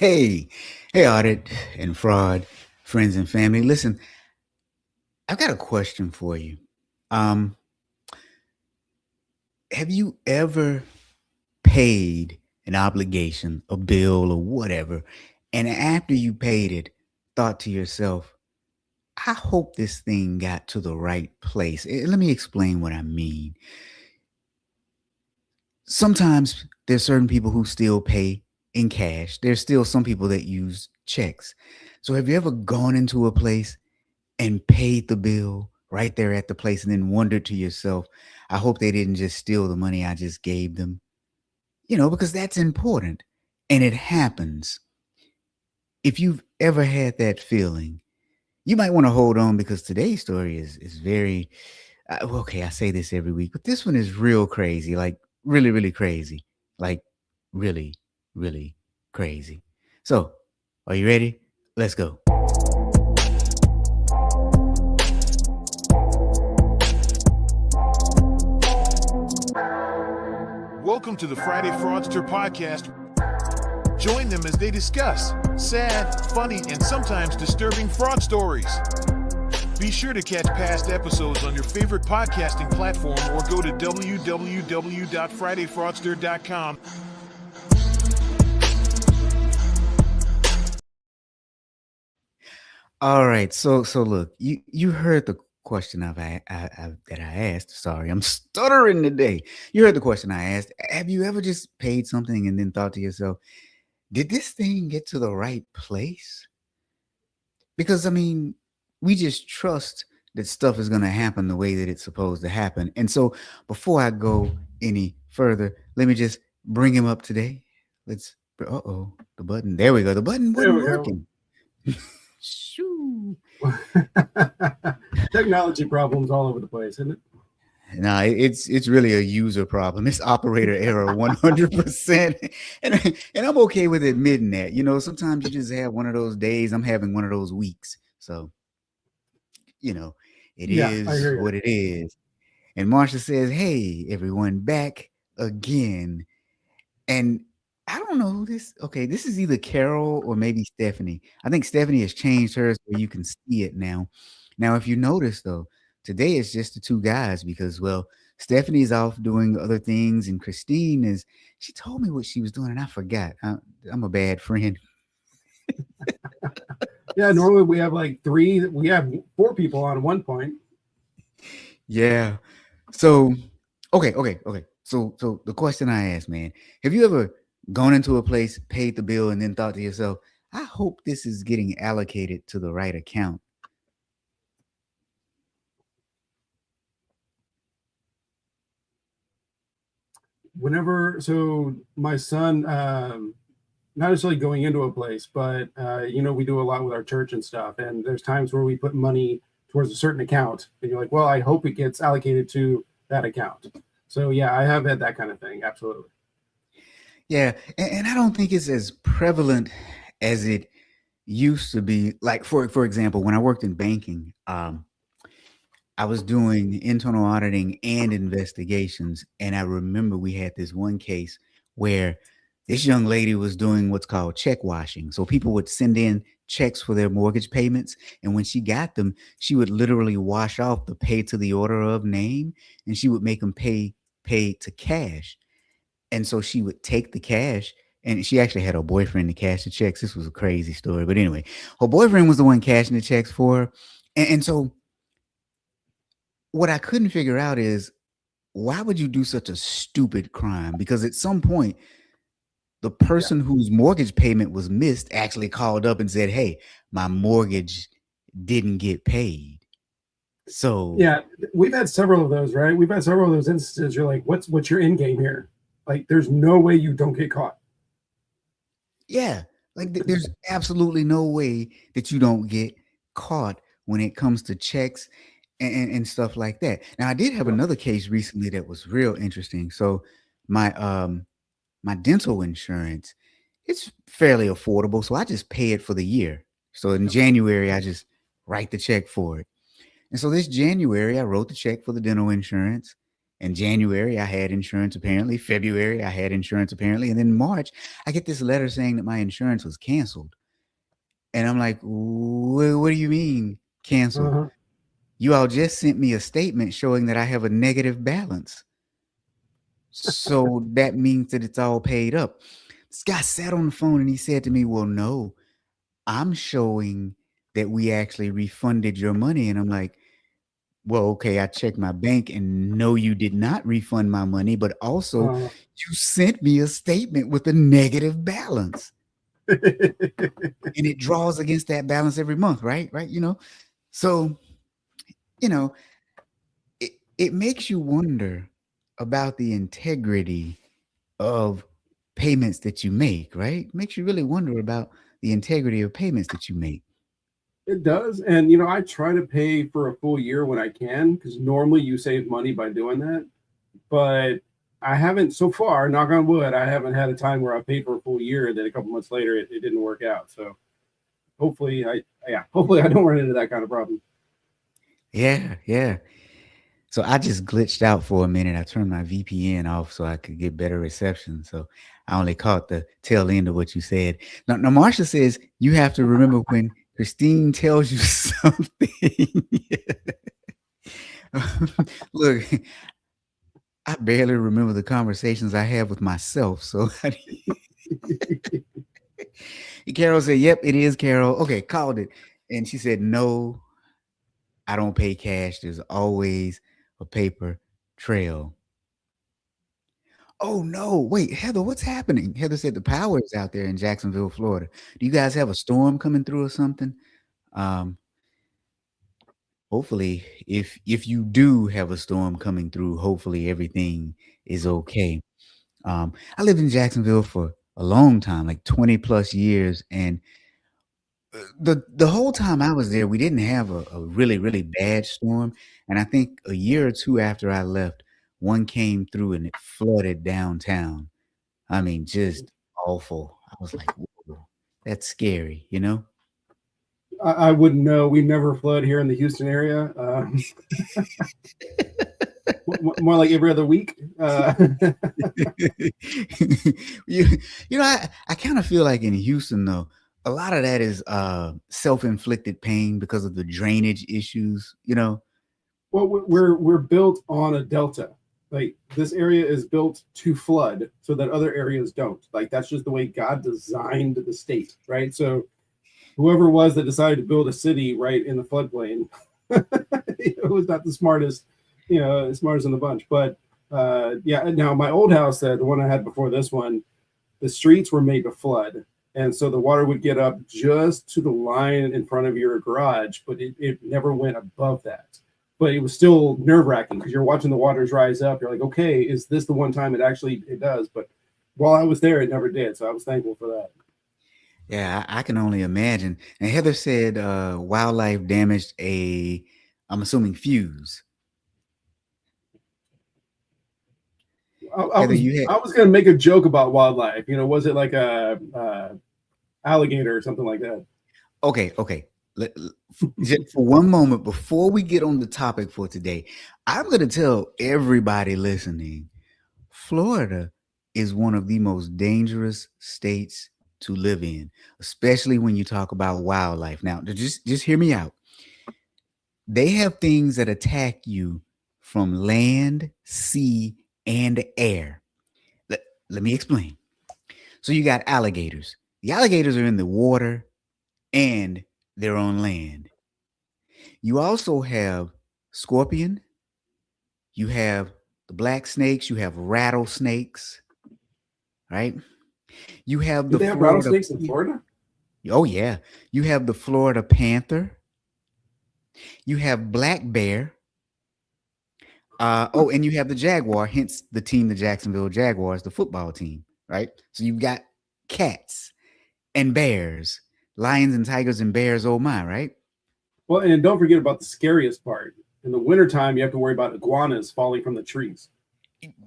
Hey, hey, audit and fraud, friends and family. Listen, I've got a question for you. Um, have you ever paid an obligation, a bill, or whatever, and after you paid it, thought to yourself, I hope this thing got to the right place? Let me explain what I mean. Sometimes there's certain people who still pay in cash. There's still some people that use checks. So have you ever gone into a place and paid the bill right there at the place and then wondered to yourself, I hope they didn't just steal the money I just gave them? Because that's important. And it happens. If you've ever had that feeling, you might want to hold on because today's story is very okay. I say this every week, but this one is real crazy, like really, really crazy, like really, really crazy. So, are you ready? Let's go. Welcome to the Friday Fraudster podcast. Join them as they discuss sad, funny, and sometimes disturbing fraud stories. Be sure to catch past episodes on your favorite podcasting platform or go to www.fridayfraudster.com. All right. So look, you heard the question that I asked. Sorry, I'm stuttering today. You heard the question I asked. Have you ever just paid something and then thought to yourself, did this thing get to the right place? Because I mean, we just trust that stuff is going to happen the way that it's supposed to happen. And so before I go any further, let me just bring him up today. Let's uh-oh, the button. There we go. The button There wasn't we go. working. Shoo. Technology problems all over the place, isn't it? No, it's really a user problem. It's operator error 100%. And I'm okay with admitting that. Sometimes you just have one of those days. I'm having one of those weeks. So, you know, it Yeah, I is hear you. what it is. And Marsha says, "Hey, everyone, back again." And I don't know who this. Okay, this is either Carol or maybe Stephanie. I think Stephanie has changed hers where you can see it now. Now, if you notice though, today it's just the two guys because, well, Stephanie's off doing other things, and Christine is. She told me what she was doing, and I forgot. I'm a bad friend. Yeah, normally we have like three. We have four people on one point. Yeah. So, okay. So the question I asked, man, have you ever gone into a place, paid the bill, and then thought to yourself, I hope this is getting allocated to the right account? So my son, not necessarily going into a place, but we do a lot with our church and stuff. And there's times where we put money towards a certain account, and you're like, well, I hope it gets allocated to that account. So yeah, I have had that kind of thing. Absolutely. Yeah, and I don't think it's as prevalent as it used to be. Like for example, when I worked in banking, I was doing internal auditing and investigations, and I remember we had this one case where this young lady was doing what's called check washing. So people would send in checks for their mortgage payments, and when she got them, she would literally wash off the pay to the order of name, and she would make them pay to cash. And so she would take the cash, and she actually had her boyfriend to cash the checks. This was a crazy story, but anyway, her boyfriend was the one cashing the checks for her, and so what I couldn't figure out is why would you do such a stupid crime? Because at some point, the Yeah. person whose mortgage payment was missed actually called up and said, "Hey, my mortgage didn't get paid." So, Yeah, we've had several of those, right? We've had several of those instances. You're like, what's your end game here? Like, there's no way you don't get caught. yeah, like there's absolutely no way that you don't get caught when it comes to checks and stuff like that. Now, I did have Yeah. another case recently that was real interesting. So, my my dental insurance, it's fairly affordable, so I just pay it for the year. So in Yep. January, I just write the check for it. And so this January, I wrote the check for the dental insurance, In January, I had insurance apparently. February, I had insurance apparently. And then March, I get this letter saying that my insurance was canceled. And I'm like, what do you mean canceled? Uh-huh. You all just sent me a statement showing that I have a negative balance. So that means that it's all paid up. This guy sat on the phone and he said to me, well, no, I'm showing that we actually refunded your money. And I'm like, well, okay, I checked my bank and no, you did not refund my money, but also Uh, you sent me a statement with a negative balance and it draws against that balance every month, right? Right. So, you know, it makes you wonder about the integrity of payments that you make, right? Makes you really wonder about the integrity of payments that you make. it does. And, I try to pay for a full year when I can, because normally you save money by doing that. But I haven't so far, knock on wood, I haven't had a time where I paid for a full year and then a couple months later it didn't work out. So hopefully I don't run into that kind of problem. Yeah, yeah. So I just glitched out for a minute. I turned my VPN off so I could get better reception. So I only caught the tail end of what you said. Now Marsha says you have to remember when Christine tells you something. Look, I barely remember the conversations I have with myself. So Carol said, yep, it is Carol. Okay, called it. And she said, no, I don't pay cash. There's always a paper trail. Oh no, wait, Heather, what's happening? Heather said the power is out there in Jacksonville, Florida. Do you guys have a storm coming through or something? Um, hopefully, if you do have a storm coming through, hopefully everything is okay. I lived in Jacksonville for a long time, like 20 plus years, and the whole time I was there, we didn't have a really, really bad storm. And I think a year or two after I left, one came through and it flooded downtown. I mean, just awful. I was like, whoa, that's scary. I wouldn't know. We never flood here in the Houston area. More like every other week. you, I kind of feel like in Houston though, a lot of that is self-inflicted pain because of the drainage issues. Well, we're built on a delta. Like this area is built to flood so that other areas don't. Like that's just the way God designed the state, right? So whoever it was that decided to build a city right in the floodplain, it was not the smartest, smartest in the bunch. But yeah, now my old house, the one I had before this one, the streets were made to flood. And so the water would get up just to the line in front of your garage, but it never went above that. But it was still nerve wracking because you're watching the waters rise up. You're like, okay, is this the one time it does? But while I was there, it never did. So I was thankful for that. Yeah, I can only imagine. And Heather said wildlife damaged I'm assuming fuse. Heather, you had I was going to make a joke about wildlife. Was it like a alligator or something like that? okay. Just for one moment before we get on the topic for today, I'm going to tell everybody listening, Florida is one of the most dangerous states to live in, especially when you talk about wildlife. Now, just hear me out. They have things that attack you from land, sea, and air. Let me explain. So you got alligators. The alligators are in the water and they're on land. You also have scorpion. You have the black snakes. You have rattlesnakes, right? You have Do the they have Florida. rattlesnakes in Florida? Oh yeah. You have the Florida panther. You have black bear. And you have the jaguar. Hence the team, the Jacksonville Jaguars, the football team, right? So you've got cats and bears, lions and tigers and bears. Oh my, right? Well, and don't forget about the scariest part. In the wintertime, you have to worry about iguanas falling from the trees.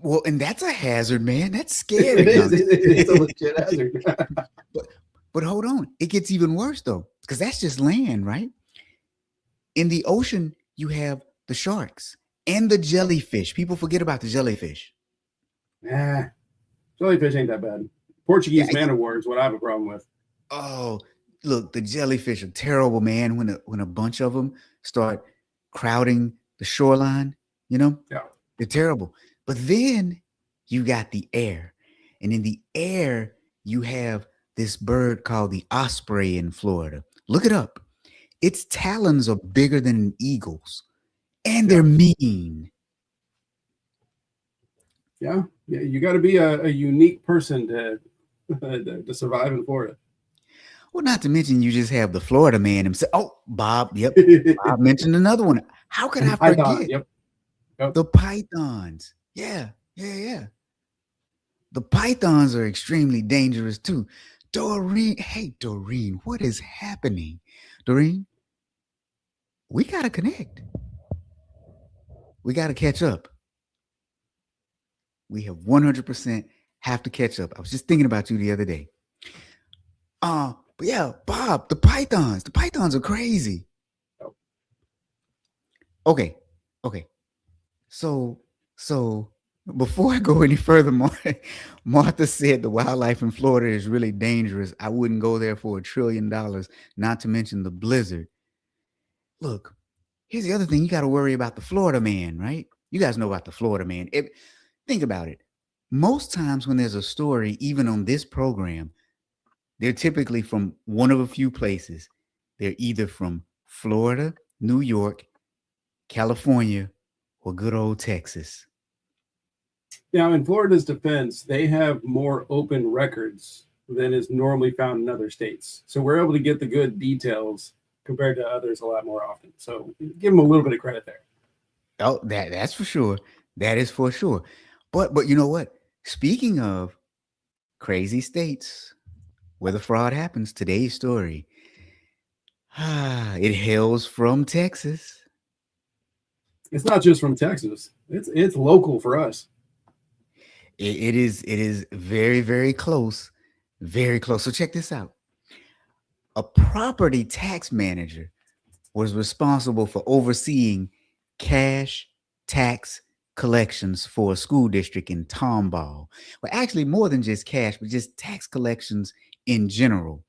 Well, and that's a hazard, man. That's It scary. is. It's a legit hazard. But hold on, it gets even worse though, because that's just land, right? In the ocean, you have the sharks And the jellyfish. People forget about the jellyfish. Eh, jellyfish ain't that bad. Yeah. Portuguese man of war is what I have a problem with. Oh, look, the jellyfish are terrible, man. When a bunch of them start crowding the shoreline, you know, Yeah. they're terrible. But then you got the air, and in the air you have this bird called the osprey in Florida. Look it up. Its talons are bigger than an eagle's, and Yeah. they're mean. Yeah. Yeah. You got to be a unique person to to survive in Florida. Well, not to mention you just have the Florida man himself. Oh, Bob. Yep, Bob mentioned another one. How could I Python. forget Yep. Yep. the pythons? Yeah, yeah, yeah. The pythons are extremely dangerous too. Doreen, hey Doreen, what is happening? Doreen, we gotta connect. We gotta catch up. We have 100% have to catch up. I was just thinking about you the other day. But yeah, Bob, the pythons are crazy. Okay, okay. So, so before I go any further, Martha said the wildlife in Florida is really dangerous. I wouldn't go there for $1 trillion, not to mention the blizzard. Look, here's the other thing. You got to worry about the Florida man, right? You guys know about the Florida man. Think about it. Most times when there's a story, even on this program, they're typically from one of a few places. They're either from Florida, New York, California, or good old Texas. Now, in Florida's defense, they have more open records than is normally found in other states. So we're able to get the good details compared to others a lot more often. So give them a little bit of credit there. Oh, that's for sure. That is for sure. But you know what? Speaking of crazy states where the fraud happens, today's story. It hails from Texas. It's not just from Texas. It's local for us. It is very, very close. Very close. So check this out. A property tax manager was responsible for overseeing cash tax collections for a school district in Tomball. Well, actually, more than just cash, but just tax collections in general.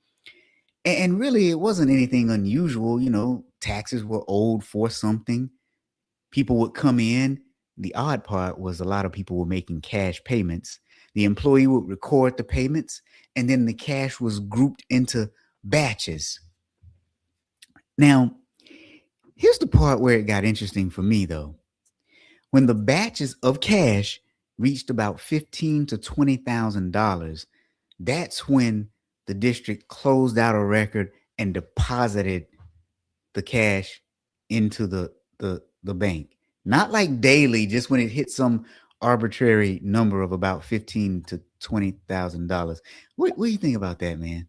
And really, it wasn't anything unusual. Taxes were owed for something. People would come in. The odd part was a lot of people were making cash payments. The employee would record the payments, and then the cash was grouped into batches. Now, here's the part where it got interesting for me, though. When the batches of cash reached about $15,000 to $20,000, that's when the district closed out a record and deposited the cash into the bank. Not like daily, just when it hit some arbitrary number of about $15,000 to $20,000. What do you think about that, man?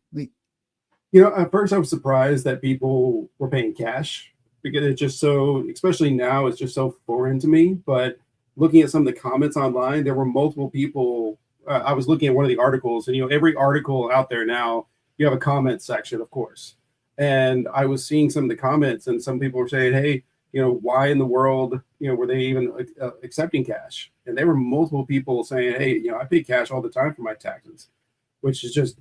At first I was surprised that people were paying cash because it's just so, especially now, it's just so foreign to me. But looking at some of the comments online, there were multiple people. I was looking at one of the articles, and every article out there now, you have a comment section, of course. And I was seeing some of the comments, and some people were saying, "Hey, why in the world, were they even accepting cash?" And there were multiple people saying, "Hey, I pay cash all the time for my taxes," which is just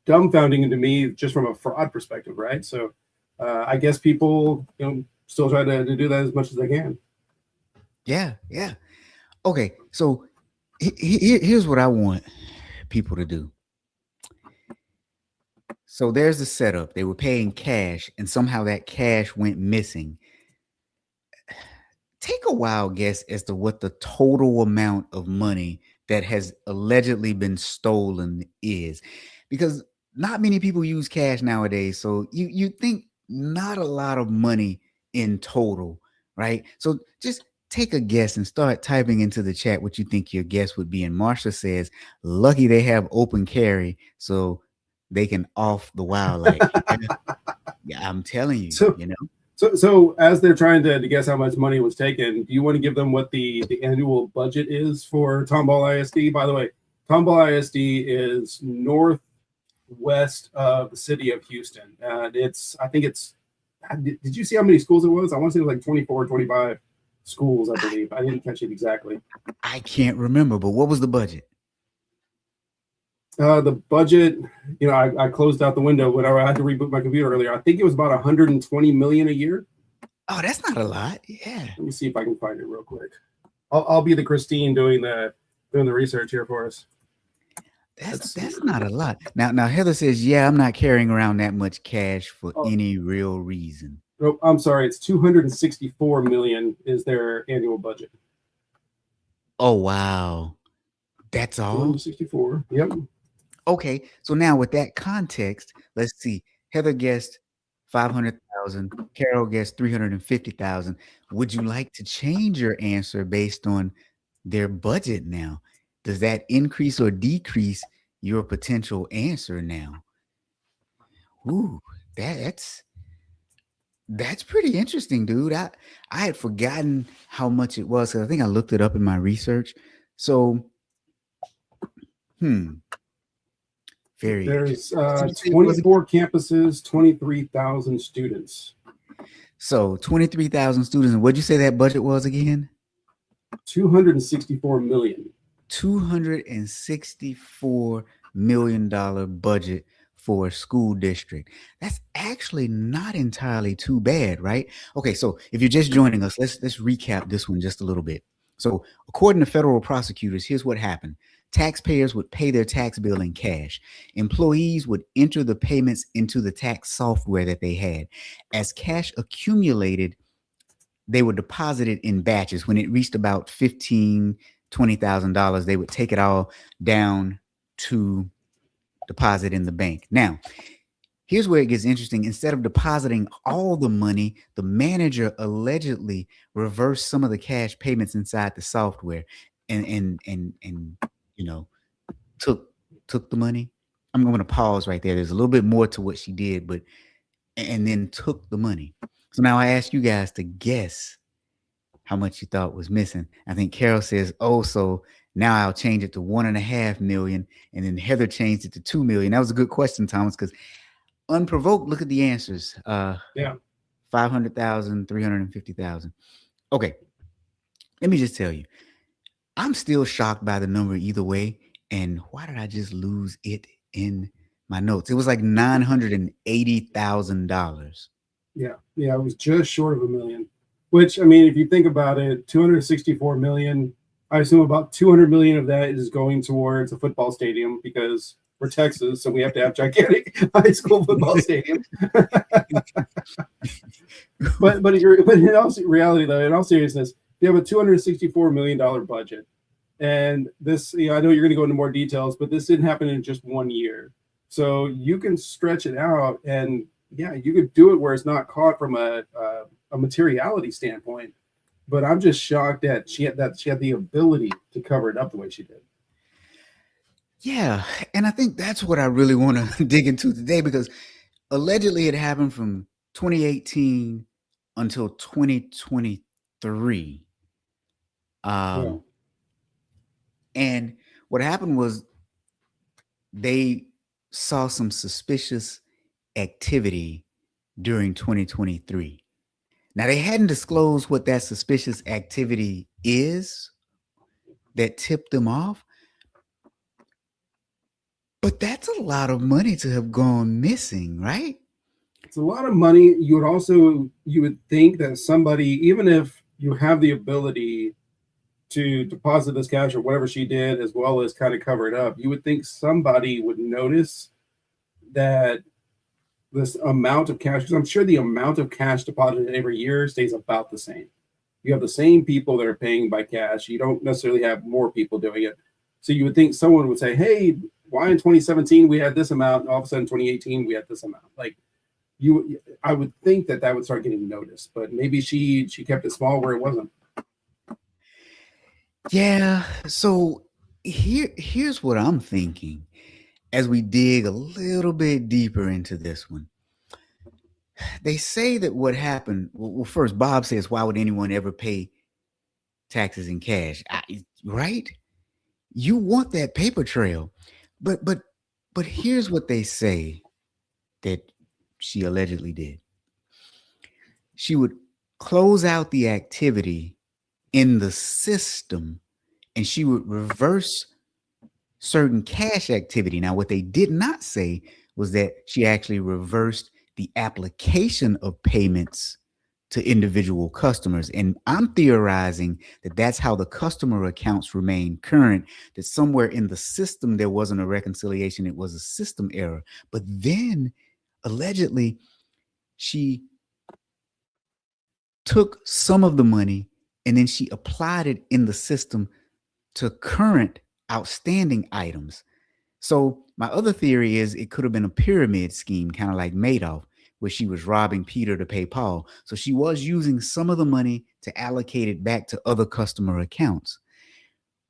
dumbfounding to me just from a fraud perspective, right? So I guess people still try to do that as much as they can. Yeah, yeah. Okay, so here's what I want people to do. So there's the setup. They were paying cash, and somehow that cash went missing. Take a wild guess as to what the total amount of money that has allegedly been stolen is, because not many people use cash nowadays. So you think not a lot of money in total, right? So just take a guess and start typing into the chat what you think your guess would be. And Marsha says, lucky they have open carry so they can off the wildlife. Yeah, I'm telling you, So, so as they're trying to guess how much money was taken, do you want to give them what the annual budget is for Tomball ISD? By the way, Tomball ISD is northwest of the city of Houston, and I think it's. Did you see how many schools it was? I want to say it was like 24 or 25. schools, I I, believe. I didn't catch it exactly. I can't remember, but what was the budget? The budget, I closed out the window whenever I had to reboot my computer earlier. I think it was about 120 million a year. Oh, that's not a lot. Yeah. Let me see if I can find it real quick. I'll be the Christine doing the research here for us. Let's see. That's not a lot. Now Heather says, "Yeah, I'm not carrying around that much cash for Oh, any real reason." no, I'm sorry. It's 264 million is their annual budget. Oh, wow. That's all? 264. Yep. Okay. So now with that context, let's see. Heather guessed 500,000, Carol guessed 350,000. Would you like to change your answer based on their budget now? Does that increase or decrease your potential answer now? Ooh, that's that's pretty interesting, dude. I had forgotten how much it was. 'Cause I think I looked it up in my research. So, hmm, very interesting. There's What did you say it was again? 24 campuses, 23,000 students. So 23,000 students. And what'd you say that budget was again? 264 million. $264 million budget for a school district. That's actually not entirely too bad, right? Okay, so if you're just joining us, let's recap this one just a little bit. So, according to federal prosecutors, here's what happened. Taxpayers would pay their tax bill in cash. Employees would enter the payments into the tax software that they had. As cash accumulated, they were deposited in batches. When it reached about $20,000, they would take it all down to deposit in the bank. Now, here's where it gets interesting. Instead of depositing all the money, the manager allegedly reversed some of the cash payments inside the software and you know took took the money. I'm going to pause right there. There's a little bit more to what she did, but and then took the money. So now I ask you guys to guess how much you thought was missing. I think Carol says, "Oh, so now I'll change it to 1.5 million," and then Heather changed it to 2 million. That was a good question, Thomas, because unprovoked, look at the answers. Yeah. 500,000, 350,000. Okay, let me just tell you, I'm still shocked by the number either way. And why did I just lose it in my notes? It was like $980,000. Yeah. Yeah. It was just short of a million, which, I mean, if you think about it, 264 million, I assume about 200 million of that is going towards a football stadium because we're Texas, so we have to have gigantic high school football stadiums. but in all reality, though, in all seriousness, you have a $264 million budget. And this, I know you're going to go into more details, but this didn't happen in just 1 year. So you can stretch it out, and yeah, you could do it where it's not caught from a materiality standpoint. But I'm just shocked that she had the ability to cover it up the way she did. Yeah, and I think that's what I really want to dig into today because allegedly it happened from 2018 until 2023. Yeah. And what happened was they saw some suspicious activity during 2023. Now, they hadn't disclosed what that suspicious activity is that tipped them off, but that's a lot of money to have gone missing, right? It's a lot of money. You would think that somebody, even if you have the ability to deposit this cash or whatever she did, as well as kind of cover it up, you would think somebody would notice that this amount of cash, because I'm sure the amount of cash deposited every year stays about the same. You have the same people that are paying by cash. You don't necessarily have more people doing it. So you would think someone would say, hey, why in 2017 we had this amount, and all of a sudden 2018 we had this amount? Like I would think that would start getting noticed, but maybe she kept it small where it wasn't. Yeah. So here's what I'm thinking as we dig a little bit deeper into this one. They say that what happened, well, first, Bob says, why would anyone ever pay taxes in cash? Right? You want that paper trail. But here's what they say that she allegedly did. She would close out the activity in the system, and she would reverse certain cash activity. Now, what they did not say was that she actually reversed the application of payments to individual customers. And I'm theorizing that that's how the customer accounts remain current, that somewhere in the system there wasn't a reconciliation, it was a system error. But then allegedly, she took some of the money and then she applied it in the system to current outstanding items. So my other theory is it could have been a pyramid scheme, kind of like Madoff, where she was robbing Peter to pay Paul. So she was using some of the money to allocate it back to other customer accounts,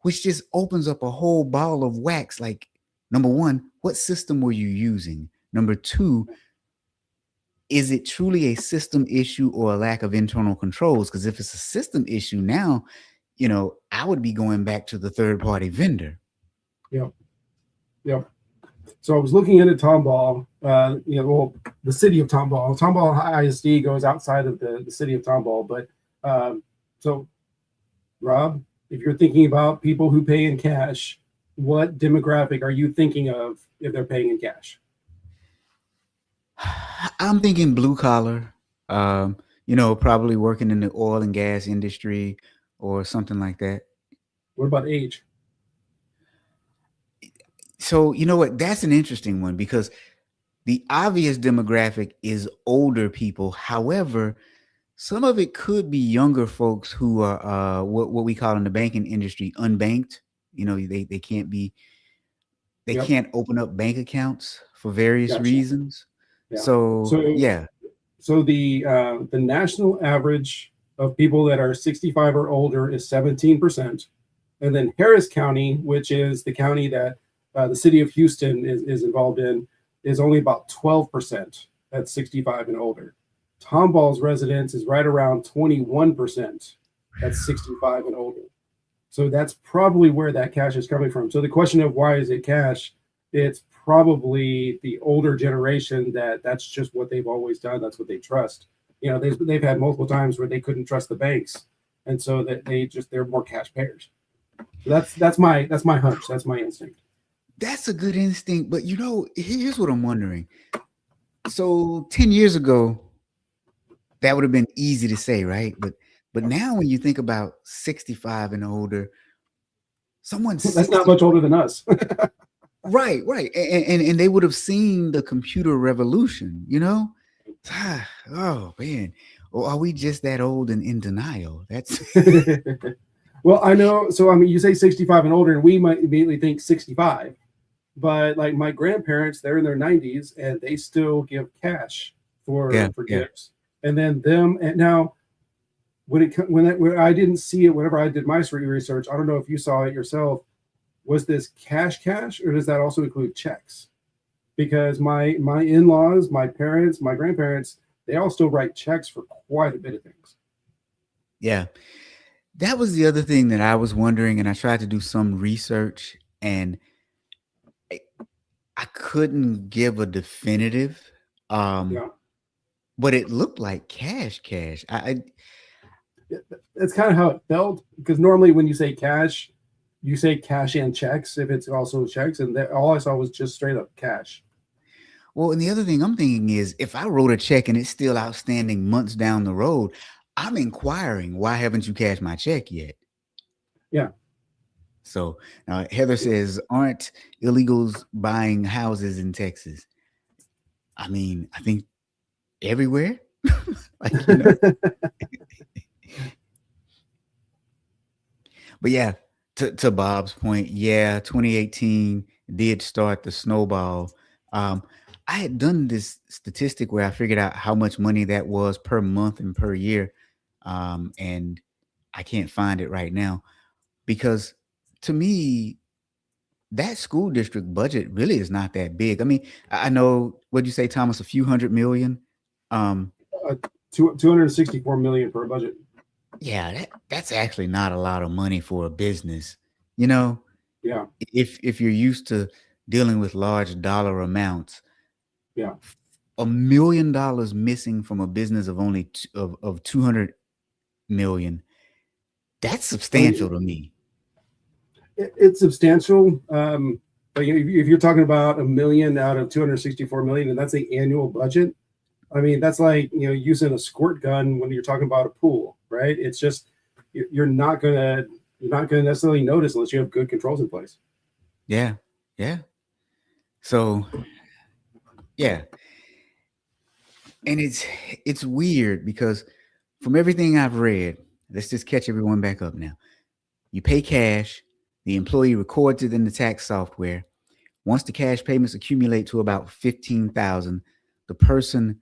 which just opens up a whole ball of wax. Like, number one, what system were you using? Number two, is it truly a system issue or a lack of internal controls? Because if it's a system issue now, I would be going back to the third party vendor. Yeah. Yeah. So I was looking into Tomball, the city of Tomball. Tomball ISD goes outside of the city of Tomball. But so, Rob, if you're thinking about people who pay in cash, what demographic are you thinking of if they're paying in cash? I'm thinking blue collar, probably working in the oil and gas industry or something like that. What about age? So, you know what? That's an interesting one because the obvious demographic is older people. However, some of it could be younger folks who are what we call in the banking industry unbanked. They Yep. can't open up bank accounts for various Gotcha. reasons. Yeah. So yeah. So the national average of people that are 65 or older is 17%, and then Harris County, which is the county that the city of Houston is involved in, is only about 12% at 65 and older. Tomball's residence is right around 21% at 65 and older. So that's probably where that cash is coming from. So the question of why is it cash? It's probably the older generation that's just what they've always done. That's what they trust. They've had multiple times where they couldn't trust the banks, and so that they're more cash payers. So that's my hunch. That's my instinct. That's a good instinct, but here's what I'm wondering. So 10 years ago, that would have been easy to say, right? But now when you think about 65 and older, someone's that's not much older than us. Right. And they would have seen the computer revolution, Oh man. Or are we just that old and in denial? That's Well, I know. So I mean, you say 65 and older, and we might immediately think 65. But like my grandparents, they're in their 90s and they still give cash for gifts. And then them, and now when I didn't see it whenever I did my research, I don't know if you saw it yourself. Was this cash, or does that also include checks? Because my in-laws, my parents, my grandparents, they all still write checks for quite a bit of things. Yeah. That was the other thing that I was wondering, and I tried to do some research, and I couldn't give a definitive, but it looked like cash. It's kind of how it felt, because normally when you say cash, you say cash and checks if it's also checks, and all I saw was just straight up cash. Well, and the other thing I'm thinking is if I wrote a check and it's still outstanding months down the road, I'm inquiring, why haven't you cashed my check yet? Yeah. So now Heather says, aren't illegals buying houses in Texas? I mean, I think everywhere. But yeah, to Bob's point, 2018 did start the snowball. I had done this statistic where I figured out how much money that was per month and per year. And I can't find it right now because to me, that school district budget really is not that big. I mean, I know, what'd you say, Thomas, a few $100 million? 264 million for a budget. Yeah, that's actually not a lot of money for a business. Yeah. If you're used to dealing with large dollar amounts, yeah, $1 million missing from a business of only of 200 million That's I substantial mean, to me. it's substantial. But if you're talking about 1 million out of 264 million, and that's the annual budget, I mean, that's like, using a squirt gun when you're talking about a pool, right? It's just, you're not gonna necessarily notice unless you have good controls in place. Yeah, yeah. So yeah, and it's weird because from everything I've read, let's just catch everyone back up now. You pay cash, the employee records it in the tax software. Once the cash payments accumulate to about 15,000, the person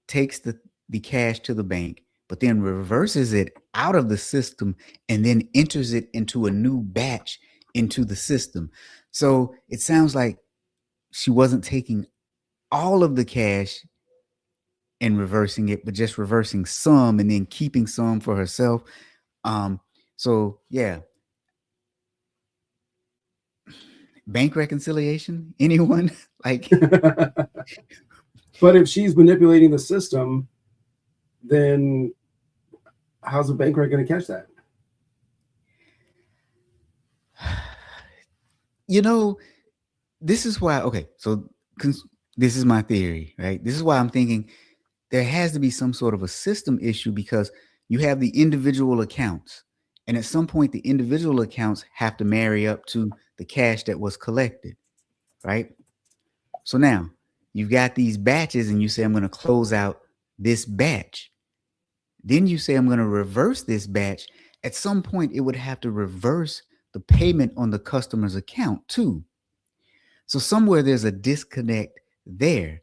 takes the cash to the bank, but then reverses it out of the system and then enters it into a new batch into the system. So it sounds like she wasn't taking all of the cash and reversing it, but just reversing some and then keeping some for herself. Um, so yeah, bank reconciliation. Anyone like? But if she's manipulating the system, then how's a bank rate going to catch that? You know, this is why. Okay, so this is my theory, right? This is why I'm thinking there has to be some sort of a system issue because you have the individual accounts, and at some point, the individual accounts have to marry up to the cash that was collected, right? So now you've got these batches, and you say, I'm going to close out this batch. Then you say, I'm going to reverse this batch. At some point, it would have to reverse the payment on the customer's account too. So somewhere there's a disconnect there.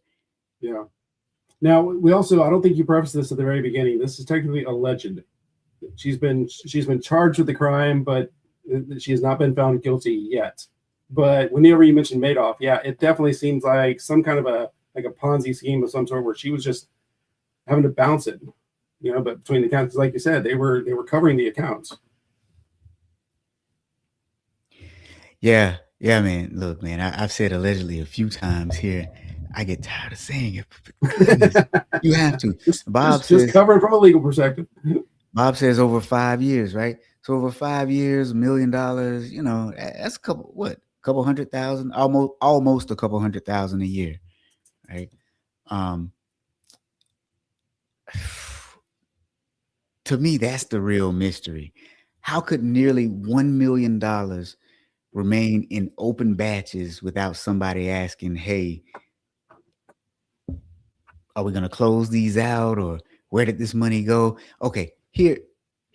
Yeah. Now we also, I don't think you prefaced this at the very beginning. This is technically alleged. She's been charged with the crime, but she has not been found guilty yet. But whenever you mentioned Madoff, yeah, it definitely seems like some kind of a Ponzi scheme of some sort where she was just having to bounce it, but between the accounts, like you said, they were covering the accounts. Yeah, yeah, man. Look, man, I've said allegedly a few times here. I get tired of saying it. But goodness, you have to. just, Bob just just says covering from a legal perspective. Bob says over 5 years, right? So over 5 years, $1 million, that's a couple 100,000, almost a couple 100,000 a year, right? Um, to me, that's the real mystery. How could nearly $1 million remain in open batches without somebody asking, hey, are we going to close these out or where did this money go? Okay, here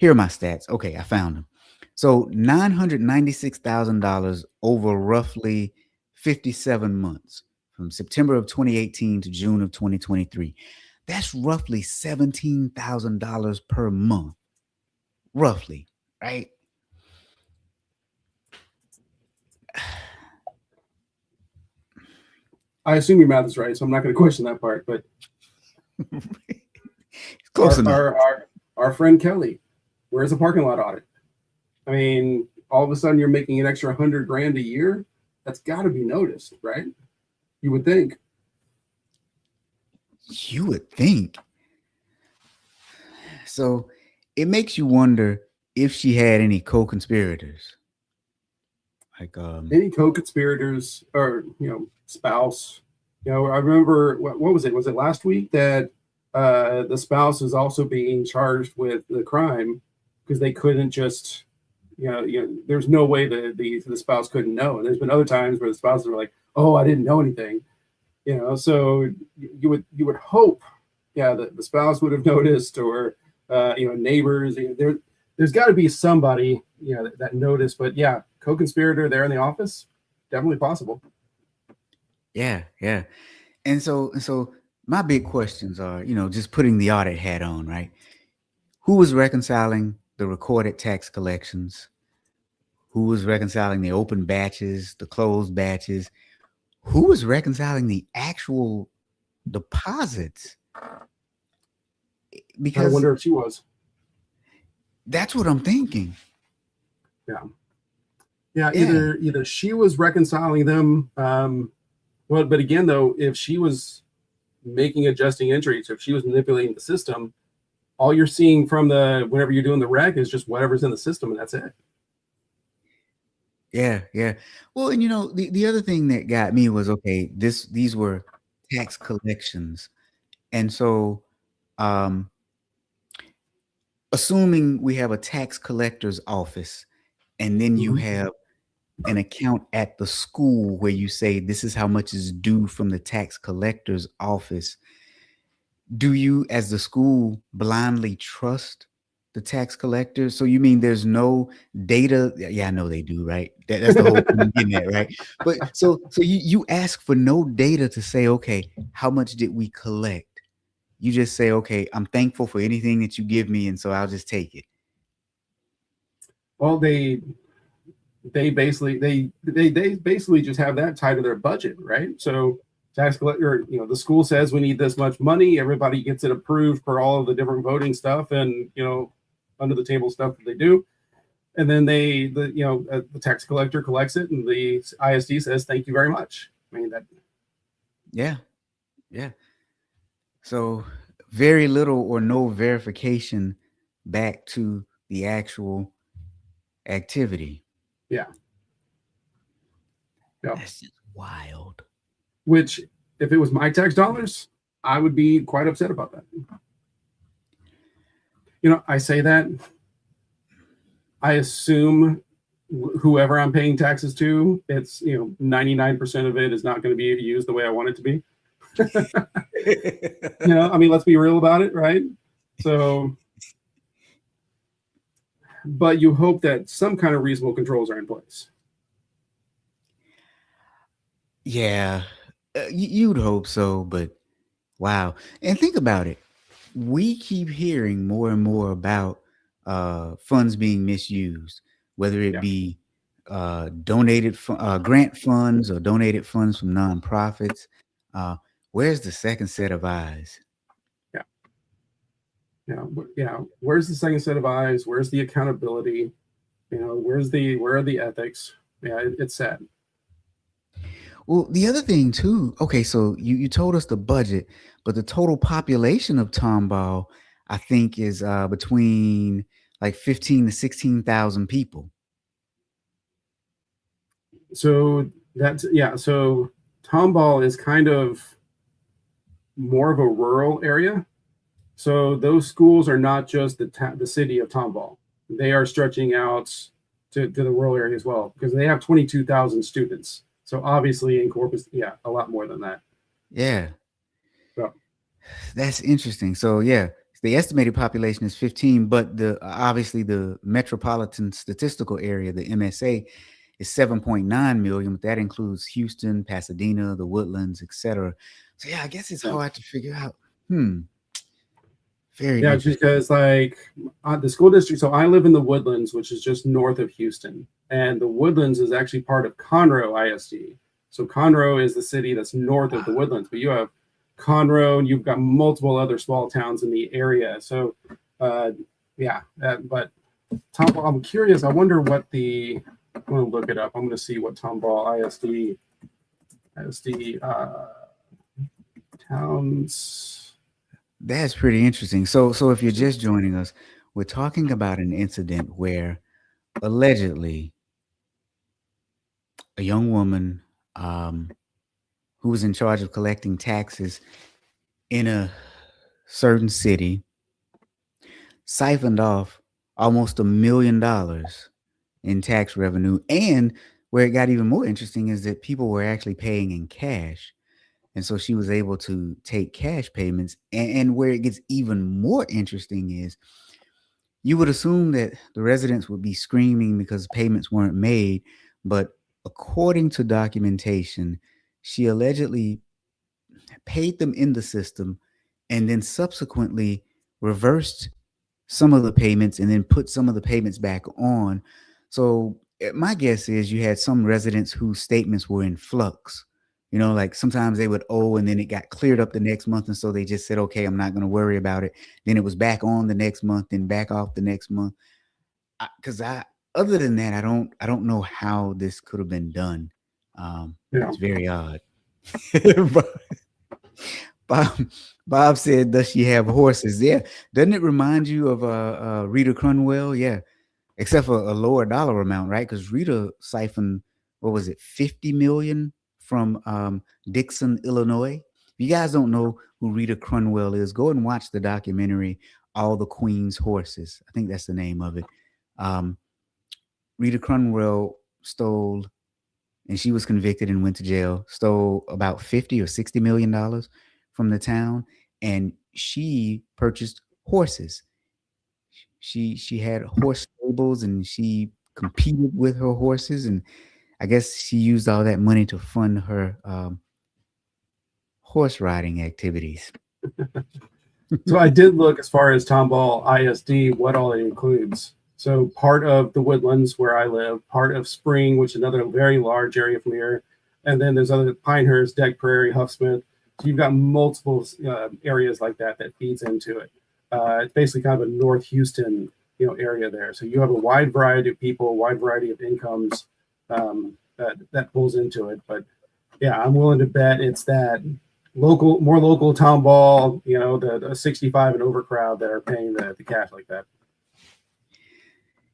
are my stats. Okay, I found them. So $996,000 over roughly 57 months from September of 2018 to June of 2023. That's roughly $17,000 per month, roughly, right? I assume your math is right, so I'm not going to question that part. But Close enough. Our friend Kelly, where's a parking lot audit? I mean, all of a sudden you're making an extra 100 grand a year. That's got to be noticed, right? You would think. You would think. So it makes you wonder if she had any co-conspirators. Like Any co-conspirators or spouse. I remember what was it? Was it last week that the spouse is also being charged with the crime because they couldn't just there's no way the spouse couldn't know. And there's been other times where the spouses were like, oh, I didn't know anything. So you would hope, yeah, that the spouse would have noticed, or neighbors. There's got to be somebody that noticed. But yeah, co-conspirator there in the office, definitely possible. Yeah, yeah. And so my big questions are, just putting the audit hat on, right? Who was reconciling the recorded tax collections? Who was reconciling the open batches, the closed batches? Who was reconciling the actual deposits? I Because wonder if she was. that's what I'm thinking. Yeah. Yeah, Yeah. either she was reconciling them. But again, though, if she was making adjusting entries, if she was manipulating the system, all you're seeing from the whenever you're doing the rec is just whatever's in the system, and that's it. Yeah, yeah. Well, and the other thing that got me was, okay, these were tax collections. And so, um, assuming we have a tax collector's office, and then you Mhm. have an account at the school where you say this is how much is due from the tax collector's office, do you, as the school, blindly trust the tax collector? So you mean there's no data? Yeah, I know they do, right? That's the whole thing I'm getting at, right? But so you ask for no data to say, okay, how much did we collect? You just say, okay, I'm thankful for anything that you give me, and so I'll just take it. Well, they basically they basically just have that tied to their budget, right? So tax collector, the school says we need this much money. Everybody gets it approved for all of the different voting stuff and under the table stuff that they do, and then the tax collector collects it, and the ISD says thank you very much. I mean that. Yeah, yeah. So very little or no verification back to the actual activity. Yeah, yeah. That's just wild. Which, if it was my tax dollars, I would be quite upset about that. I say that. I assume whoever I'm paying taxes to, it's 99% of it is not going to be used the way I want it to be. I mean, let's be real about it, right? So, but you hope that some kind of reasonable controls are in place. Yeah, you'd hope so, but wow. And think about it. We keep hearing more and more about funds being misused, whether it Yeah, be grant funds or donated funds from nonprofits. Uh, where's the second set of eyes? yeah, yeah. Where's the second set of eyes? Where's the accountability? Where are the ethics? Yeah, it's sad. Well, the other thing too, okay, so you told us the budget, but the total population of Tomball, I think, is between like 15 to 16,000 people. So that's yeah. So Tomball is kind of more of a rural area. So those schools are not just the city of Tomball. They are stretching out to the rural area as well because they have 22,000 students. So obviously in Corpus, yeah, a lot more than that. Yeah, So, that's interesting. So yeah, the estimated population is 15, but the obviously the metropolitan statistical area, the MSA, is 7.9 million, but that includes Houston, Pasadena, the Woodlands, etc. So yeah, I guess it's yeah. hard to figure out. Hmm, very Yeah, interesting. because like the school district. So I live in the Woodlands, which is just north of Houston, and the Woodlands is actually part of Conroe ISD. So Conroe is the city that's north of the Woodlands, but you have Conroe, and you've got multiple other small towns in the area. So, uh, yeah, but Tomball, I'm curious. I wonder what the. I'm going to look it up. I'm going to see what Tomball ISD towns. That's pretty interesting. So if you're just joining us, we're talking about an incident where allegedly a young woman um, who was in charge of collecting taxes in a certain city siphoned off almost $1 million in tax revenue. And where it got even more interesting is that people were actually paying in cash. And so she was able to take cash payments. And where it gets even more interesting is you would assume that the residents would be screaming because payments weren't made. But according to documentation, she allegedly paid them in the system and then subsequently reversed some of the payments and then put some of the payments back on. So my guess is you had some residents whose statements were in flux. Like sometimes they would owe and then it got cleared up the next month. And so they just said, okay, I'm not going to worry about it. Then it was back on the next month, then back off the next month. Because other than that, I don't know how this could have been done. Yeah. It's very odd. Bob, Bob said, "Does she have horses?" Yeah, doesn't it remind you of Rita Crunwell? Yeah, except for a lower dollar amount, right? Because Rita siphoned, what was it, 50 million from Dixon, Illinois. If you guys don't know who Rita Crunwell is, go and watch the documentary "All the Queen's Horses." I think that's the name of it. Um, Rita Crunwell stole, and she was convicted and went to jail. Stole about 50 or 60 million dollars from the town, and she purchased horses. She had horse stables, and she competed with her horses, and I guess she used all that money to fund her horse riding activities. So I did look as far as Tomball ISD, what all it includes. So part of the Woodlands where I live, part of Spring, which is another very large area from here, and then there's other Pinehurst, Deck Prairie, Huffsmith. So you've got multiple areas like that that feeds into it. It's basically kind of a North Houston, area there. So you have a wide variety of people, wide variety of incomes that pulls into it. But yeah, I'm willing to bet it's that more local town ball, the 65 and over crowd that are paying the cash like that.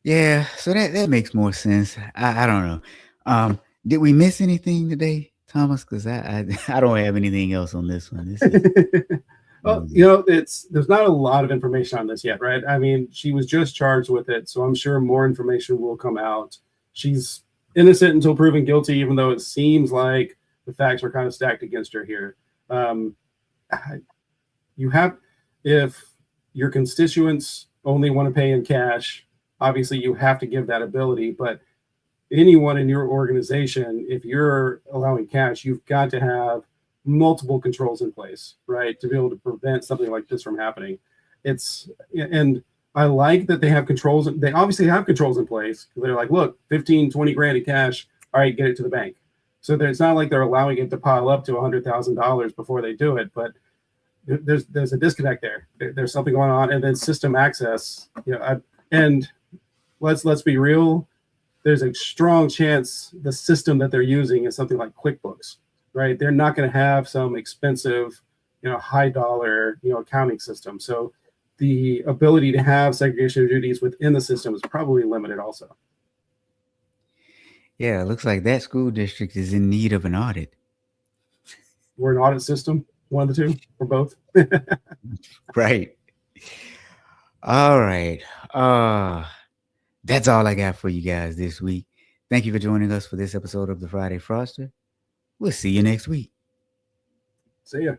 Yeah, so that makes more sense. I don't know. Did we miss anything today, Thomas? Because I don't have anything else on this one. This is Well, there's not a lot of information on this yet, right? I mean, she was just charged with it, so I'm sure more information will come out. She's innocent until proven guilty, even though it seems like the facts are kind of stacked against her here. Um, you have, if your constituents only want to pay in cash, obviously you have to give that ability. But anyone in your organization, if you're allowing cash, you've got to have multiple controls in place, right, to be able to prevent something like this from happening. And I like that they have controls. They obviously have controls in place. They're like, look, 15, 20 grand in cash. All right, get it to the bank. So it's not like they're allowing it to pile up to $100,000 before they do it, but there's a disconnect there. There's something going on, and then system access. And let's be real. There's a strong chance the system that they're using is something like QuickBooks, right? They're not going to have some expensive, high dollar, accounting system. So the ability to have segregation of duties within the system is probably limited also. Yeah, it looks like that school district is in need of an audit. We're an audit system, one of the two, or both. Right. All right. That's all I got for you guys this week. Thank you for joining us for this episode of the Friday Froster. We'll see you next week. See ya.